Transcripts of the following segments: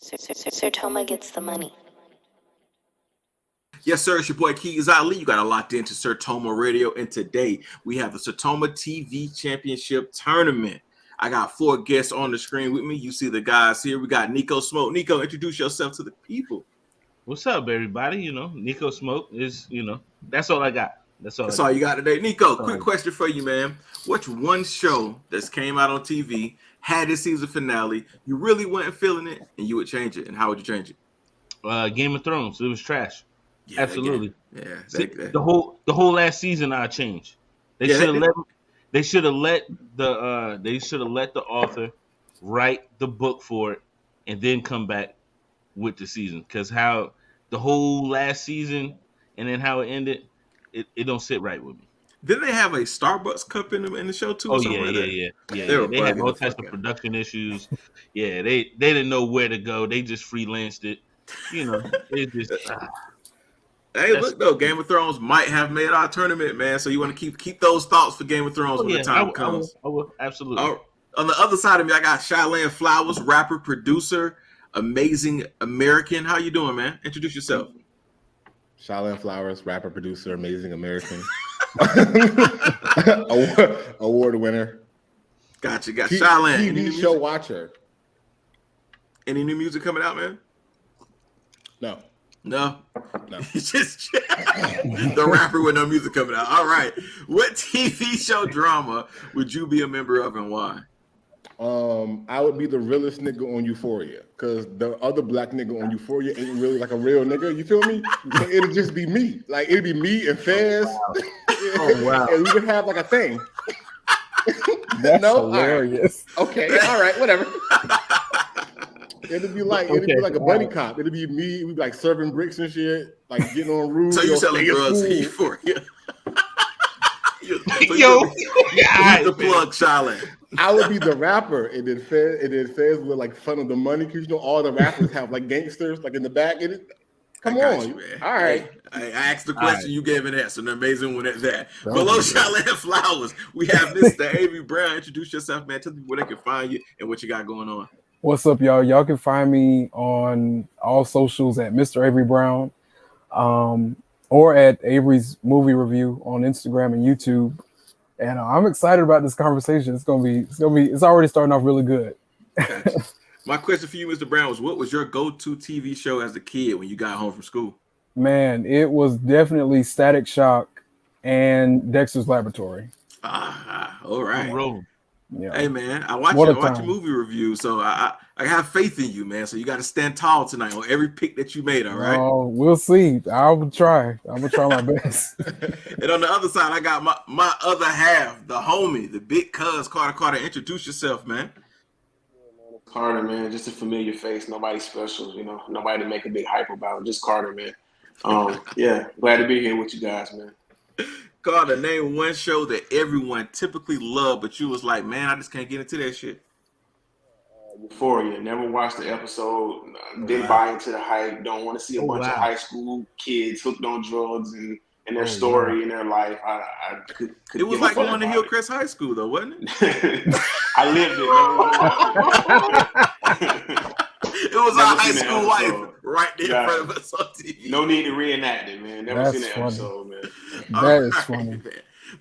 Sertoma gets the money. Yes, sir. It's your boy Keiz Ali. You got it locked into Sertoma Radio, and today we have the Sertoma TV Championship Tournament. I got 4 guests on the screen with me. You see the guys here. We got Neko Smoke. Neko, introduce yourself to the people. What's up, everybody? Neko Smoke is, that's all I got. That's all you got today. Neko, quick question for you, man. What's one show that's came out on TV, had its season finale, you really weren't feeling it, and you would change it, and how would you change it? Game of Thrones. It was trash. Yeah, absolutely. Yeah. The whole last season I changed. They should have let the author write the book for it and then come back with the season. Because how the whole last season and then how it ended, it don't sit right with me. Did they have a Starbucks cup in the show too? Oh yeah. They had all types of production issues. Yeah, they didn't know where to go. They just freelanced it. It just. Hey, look though, Game of Thrones might have made our tournament, man. So you want to keep those thoughts for Game of Thrones when the time comes. I will absolutely. On the other side of me, I got Shyland Flowers, rapper, producer, amazing American. How you doing, man? Introduce yourself. Shyland Flowers, rapper, producer, amazing American, award winner. Gotcha. Got Shyland. TV show watcher. Any new music coming out, man? No. Just the rapper with no music coming out. All right. What TV show drama would you be a member of and why? I would be the realest nigga on Euphoria because the other black nigga on Euphoria ain't really like a real nigga. You feel me? So it'd just be me. Like it'd be me and Fez. Oh wow. And we would have like a thing. That's hilarious. All right. Okay. All right. Whatever. It'd be like a buddy cop. It'd be me. We'd be like serving bricks and shit, like getting on roofs. So you selling drugs in Euphoria? The plug, Shyland. I would be the rapper, and then Fez would like fun of the money because all the rappers have like gangsters like in the back. Come on, you, man. All right. I asked the question, you gave an answer. An amazing one at that. Below Shyland Flowers, we have Mr. Avery Brown. Introduce yourself, man. Tell people where they can find you and what you got going on. What's up, y'all? Y'all can find me on all socials at Mr. Avery Brown, or at Avery's Movie Review on Instagram and YouTube. And I'm excited about this conversation. It's already starting off really good. My question for you, Mr. Brown, was what was your go-to TV show as a kid when you got home from school? Man, it was definitely Static Shock and Dexter's Laboratory. All right. Yeah. Hey man, I watch your movie review, so I have faith in you, man. So you got to stand tall tonight on every pick that you made. All right. Oh, we'll see. I will try. I'm gonna try my best. And on the other side, I got my other half, the homie, the big cuz Carter. Carter, introduce yourself, man. Carter, man, just a familiar face. Nobody special, Nobody to make a big hype about. Just Carter, man. Yeah, glad to be here with you guys, man. Carter, name one show that everyone typically loved, but you was like, man, I just can't get into that shit. Euphoria. Never watched the episode. Didn't buy into the hype. Don't want to see a bunch of high school kids hooked on drugs and their story and their life. I could it was like going to Hillcrest High School, though, wasn't it? I lived it. It was our high school life right there in front of us on TV. No need to reenact it, man. Never seen that episode, man. That is funny. Man.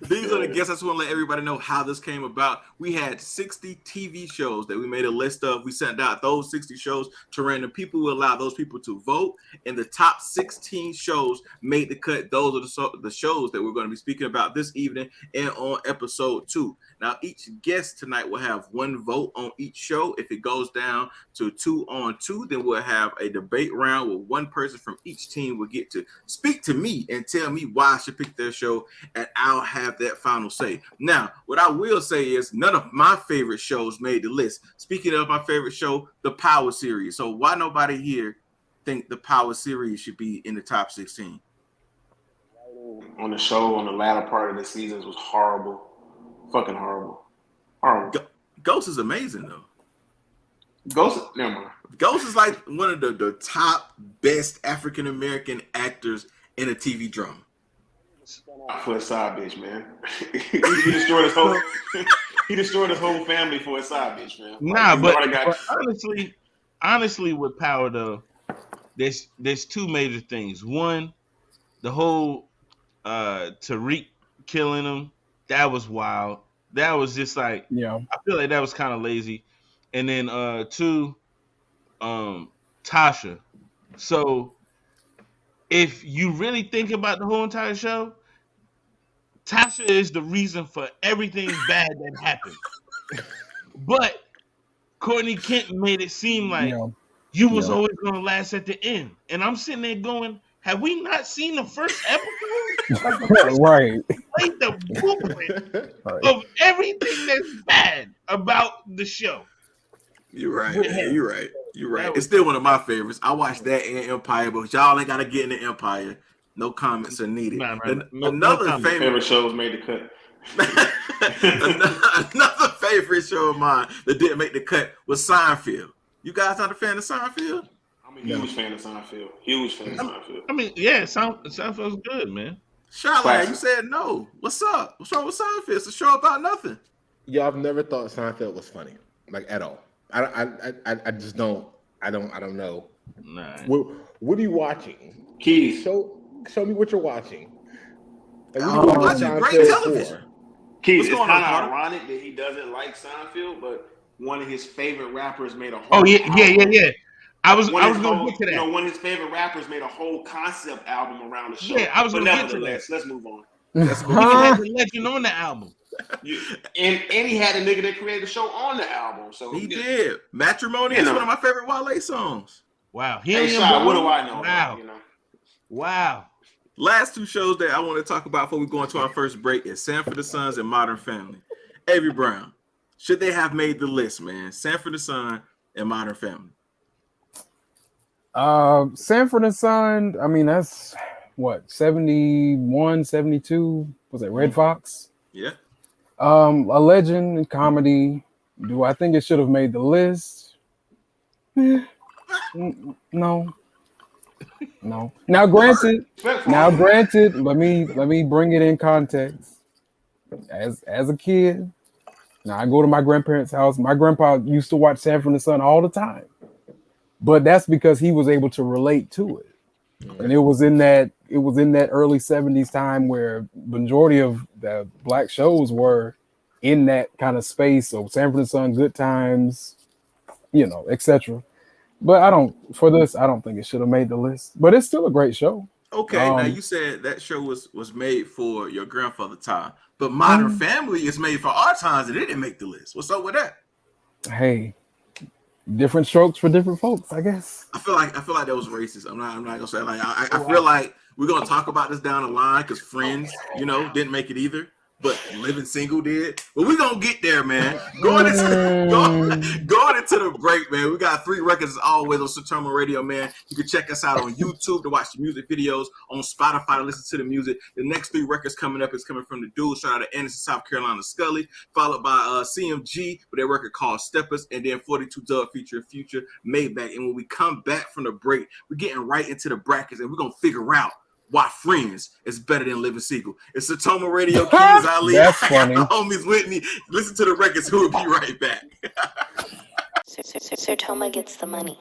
These are the guests. I just want to let everybody know how this came about. We had 60 TV shows that we made a list of. We sent out those 60 shows to random people. We allowed those people to vote. And the top 16 shows made the cut. Those are the shows that we're going to be speaking about this evening and on episode 2. Now, each guest tonight will have 1 vote on each show. If it goes down to 2-on-2, then we'll have a debate round where one person from each team will get to speak to me and tell me why I should pick their show, and I'll have that final say. Now, what I will say is none of my favorite shows made the list. Speaking of my favorite show, the Power series. So why nobody here think the Power series should be in the top 16? On the show, on the latter part of the seasons was horrible. Fucking horrible. Ghost is amazing though. Never mind. Ghost is like one of the top best African American actors in a TV drama. For a side bitch, man. he destroyed his whole. He destroyed his whole family for a side bitch, man. Nah, but honestly, honestly, with Power though, there's two major things. One, the whole Tariq killing him, that was wild. That was just like, Yeah. I feel like that was kind of lazy. And then two, Tasha. So if you really think about the whole entire show, Tasha is the reason for everything bad that happened. But Courtney Kent made it seem like you was always gonna last at the end. And I'm sitting there going, have we not seen the first episode? Right. Like the blueprint of everything that's bad about the show. You're right. You're right. You're right. It's still one of my favorites. I watched that in Empire, but y'all ain't gotta get in the Empire. No comments are needed. Another favorite shows made the cut. Another favorite show of mine that didn't make the cut was Seinfeld. You guys not a fan of Seinfeld? I'm a huge fan of Seinfeld. Huge fan of Seinfeld. I mean, yeah, Seinfeld's good, man. Shyland, you said no. What's up? What's wrong with Seinfeld? It's a show about nothing. Yeah, I've never thought Seinfeld was funny, like at all. I just don't. I don't know. Nah. What are you watching? Keiz. Show me what you're watching. I'm watching great television. Keiz, it's kind of ironic that he doesn't like Seinfeld, but one of his favorite rappers made a whole. Oh yeah. I was going to get to that. You know, one of his favorite rappers made a whole concept album around the show. Yeah, I was going to get to that. Let's move on. He had the legend on the album. And he had a nigga that created the show on the album. So he did. Matrimony is one of my favorite Wale songs. Wow. What do I know? Wow. You know? Wow. Last two shows that I want to talk about before we go into our first break is Sanford and Sons and Modern Family. Avery Brown, should they have made the list, man? Sanford and Son and Modern Family. Sanford and Son, I mean, that's what, 71, 72? Was it Red Fox? Yeah. A legend in comedy. Do I think it should have made the list? No. Now granted, let me bring it in context. As a kid, now I go to my grandparents' house. My grandpa used to watch Sanford and Son all the time. But that's because he was able to relate to it. And it was in that early 70s time where majority of the black shows were in that kind of space. So Sanford and Son, Good Times, etc. But I don't think it should have made the list. But it's still a great show. Okay, now you said that show was made for your grandfather's time, but Modern Family is made for our times and it didn't make the list. What's up with that? Hey, different strokes for different folks, I guess. I feel like that was racist. I'm not gonna say like I feel like we're gonna talk about this down the line because Friends, didn't make it either. But Living Single did. But we're going to get there, man. Going into the break, man. We got 3 records as always on Sertoma Radio, man. You can check us out on YouTube to watch the music videos, on Spotify to listen to the music. The next 3 records coming up is coming from the dude. Shout out to Anderson, South Carolina, Scully. Followed by CMG with their record called Steppers. And then 42 Dub featuring Future, Maybach. And when we come back from the break, we're getting right into the brackets and we're going to figure out why Friends is better than Living Single. It's Sertoma Radio, Keiz Ali. That's funny. Homies with me. Listen to the records. We'll be right back. Sertoma gets the money.